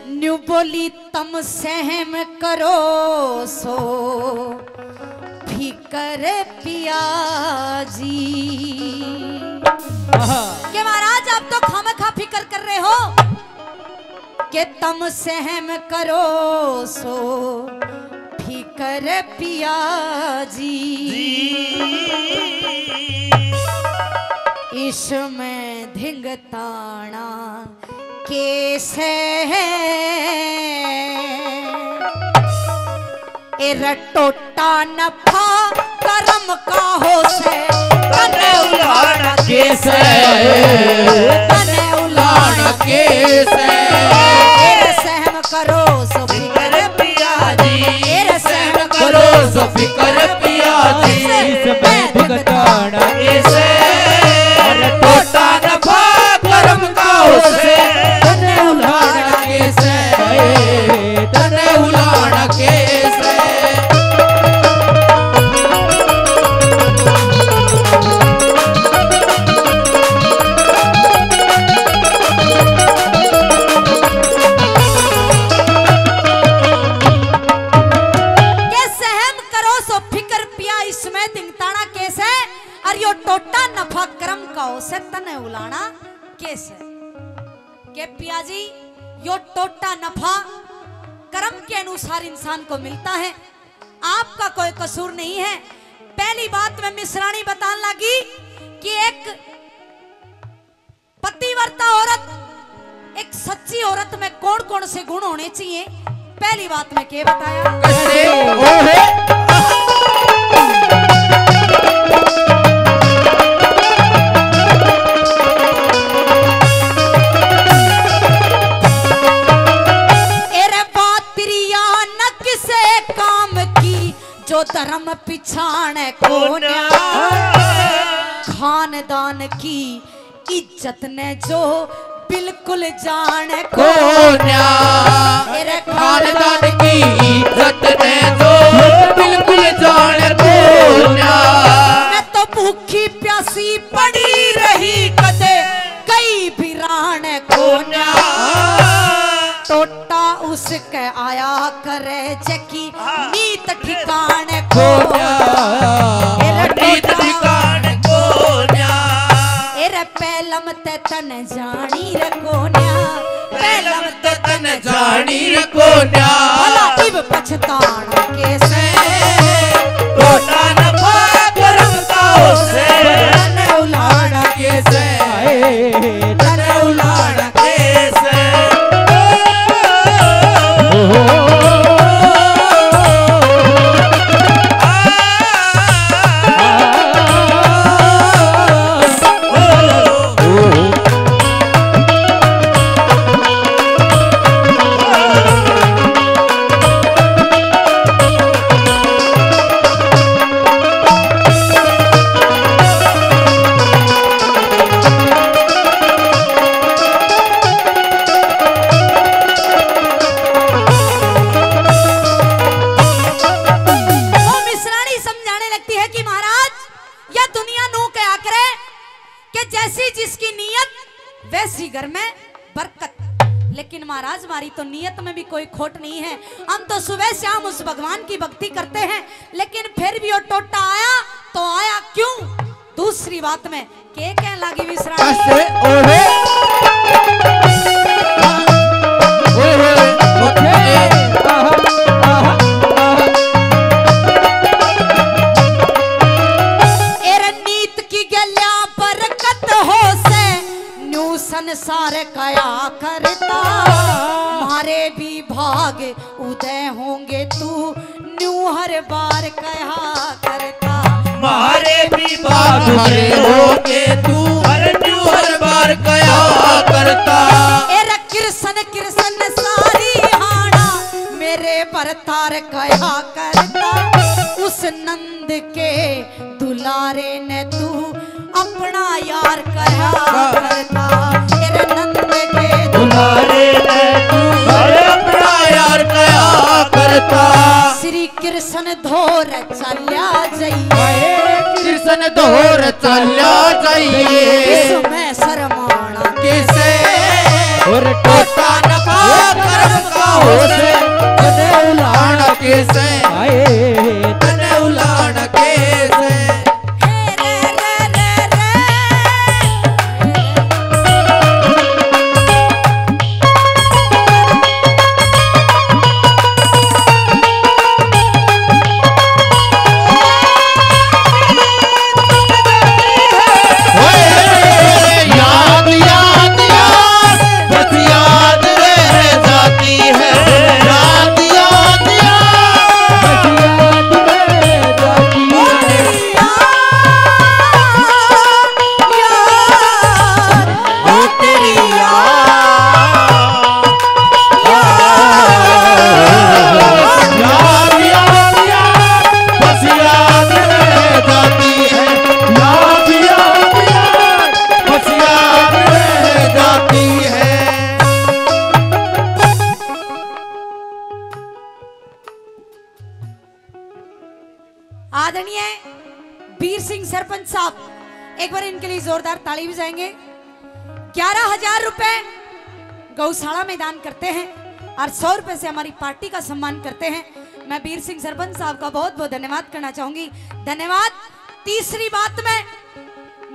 New बोली तम सहम करो सो फिकर पिया जी। के महाराज आप तो खामखा फिकर कर रहे हो कि तम सहम करो सो फिकर पिया जी। इसमें धिंगताना कैसे है टोटा नफा करम का हो से तने उलाड़ा कैसे तने उलाड़ा कैसे सहम करो सो फिकर पिया जी सहम करो सो फिकर पिया जी। इसमें धिंगताना कैसे टोटा नफा करम का हो से तने उलाड़ा कैसे तने उलाड़ा कैसे। टोटा नफा करम का से तने उलाना कैसे। के पिया जी यो टोटा नफा कर्म के अनुसार इंसान को मिलता है, आपका कोई कसूर नहीं है। पहली बात में मिश्राणी बताने लगी कि एक पतिव्रता औरत, एक सच्ची औरत में कौन कौन से गुण होने चाहिए। पहली बात में क्या बताया, जो धर्म पिछाण को खानदान की इज्जत ने जो बिल्कुल जान को खानदान की इज्जत ने जो बिल्कुल जान को। मैं तो भूखी प्यासी पड़ी रही कदे कई वीरान को टोटा उसके आया करे जकी नीत ठिकान को नीत ठिकान को एरे पहलम ते तन जानी रकोन्या पहलम ते तन जानी रकोन्या भला इब पछताना कैसे टोटा नफा करम का से तने उलाड़ा कैसे तने उलाड़ा कैसे। वैसी घर में बरकत। लेकिन महाराज हमारी तो नियत में भी कोई खोट नहीं है, हम तो सुबह शाम उस भगवान की भक्ति करते हैं, लेकिन फिर भी वो टोटा आया तो आया क्यों। दूसरी बात में के कहने लगी विश्राम संसार कया करता मारे भी भाग उदय होंगे तू न्यू हर बार कया करता मारे भी भाग होंगे तू हर बार कया करता। एरा कृष्ण कृष्ण सारी हाना मेरे भरतार कया करता उस नंद के दुलारे ने तू अपना यार कया करता दुलारे ने तू अपना यार कया करता। श्री कृष्ण धोर चल्या जाइए कृष्ण धोर चल्या जाइए इसमें शर्माना किसे और टोटा नफा करम आदरणीय वीर सिंह सरपंच साहब, एक बार इनके लिए जोरदार ताली बजाएंगे। 11,000 रुपए गौशाला में दान करते हैं और 100 रुपए से हमारी पार्टी का सम्मान करते हैं। मैं वीर सिंह सरपंच साहब का बहुत बहुत धन्यवाद करना चाहूंगी। धन्यवाद। तीसरी बात में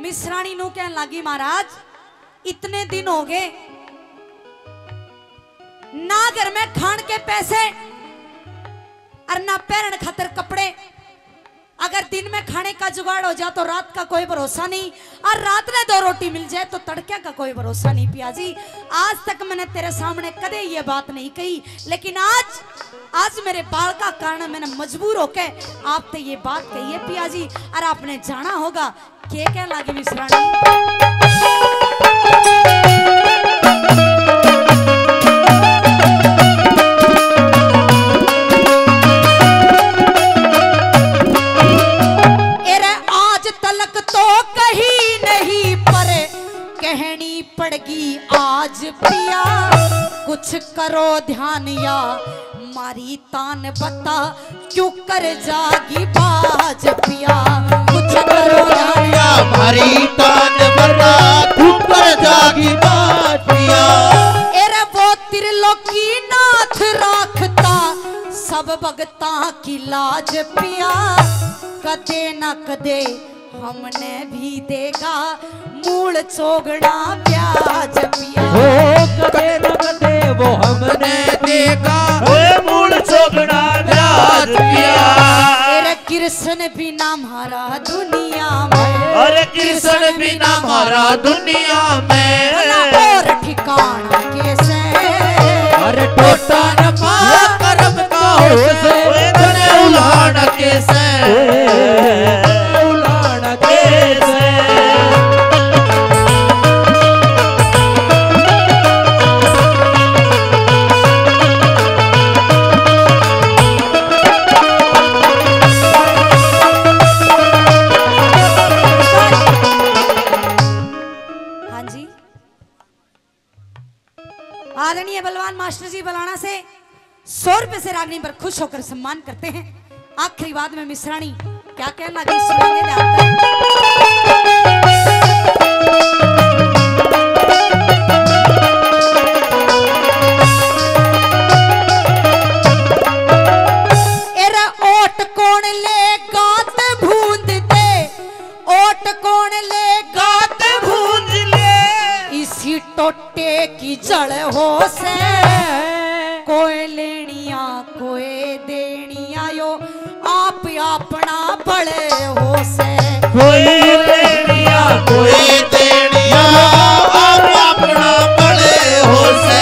मिश्राणी नू कहने लगी, महाराज इतने दिन हो गए ना घर में खान के पैसे और ना पहनने खातिर कपड़े। अगर दिन में खाने का जुगाड़ हो जाए तो रात का कोई भरोसा नहीं, और रात में 2 रोटी मिल जाए तो तड़के का कोई भरोसा नहीं। पियाजी आज तक मैंने तेरे सामने कदे ये बात नहीं कही, लेकिन आज मेरे बाल का कारण मैंने मजबूर होके आपसे ये बात कही है पियाजी, और आपने जाना होगा क्या क्या लागे मिश्राणी। कहनी पड़गी आज पिया, कुछ करो ध्यान या मारी तान बता, क्यों कर जागी बाज पिया। कुछ करो ध्यान या मारी तान बता, क्यों कर जागी बाज पिया। एरे वो त्रिलोकी नाथ राखता सब भगता की लाज पिया, कदे न कदे हमने भी देगा मूल चोगड़ा प्याज पिया। कदे न कदे वो हमने देगा मूल चोगड़ा प्याज पिया। अरे कृष्ण बिना हमारा दुनिया में, अरे कृष्ण बिना हमारा दुनिया में और ठिकाना कैसे। अरे टोटा न पा करम का होसे, उलाना कैसे आदरणीय बलवान मास्टर जी बलाना से 100 रुपए से रागनी पर खुश होकर सम्मान करते हैं। आखिरी बात में मिश्राणी क्या कहना कि सुनाएंगे। एरा ओट कौन ले गात भूंद दे, ओट कौन ले गात भूंद ले, इसी टोटे की जड़ हो से कोई लेनिया कोई देनिया यो आप अपना बड़े हो से। कोई लेनिया कोई देनिया आप अपना बड़े हो से।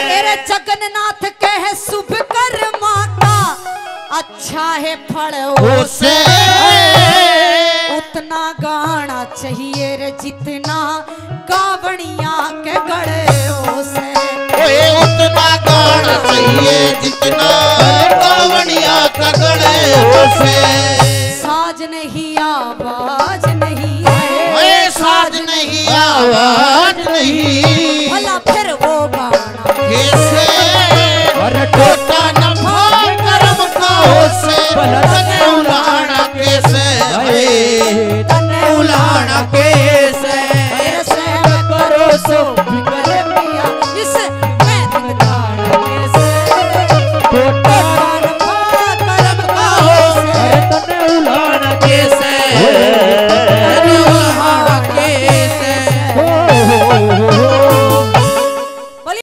तेरे जगन्नाथ कहे शुभ कर्मा का अच्छा है फल हो से, उतना गाना चाहिए रे जितना गावणिया के गड़े हो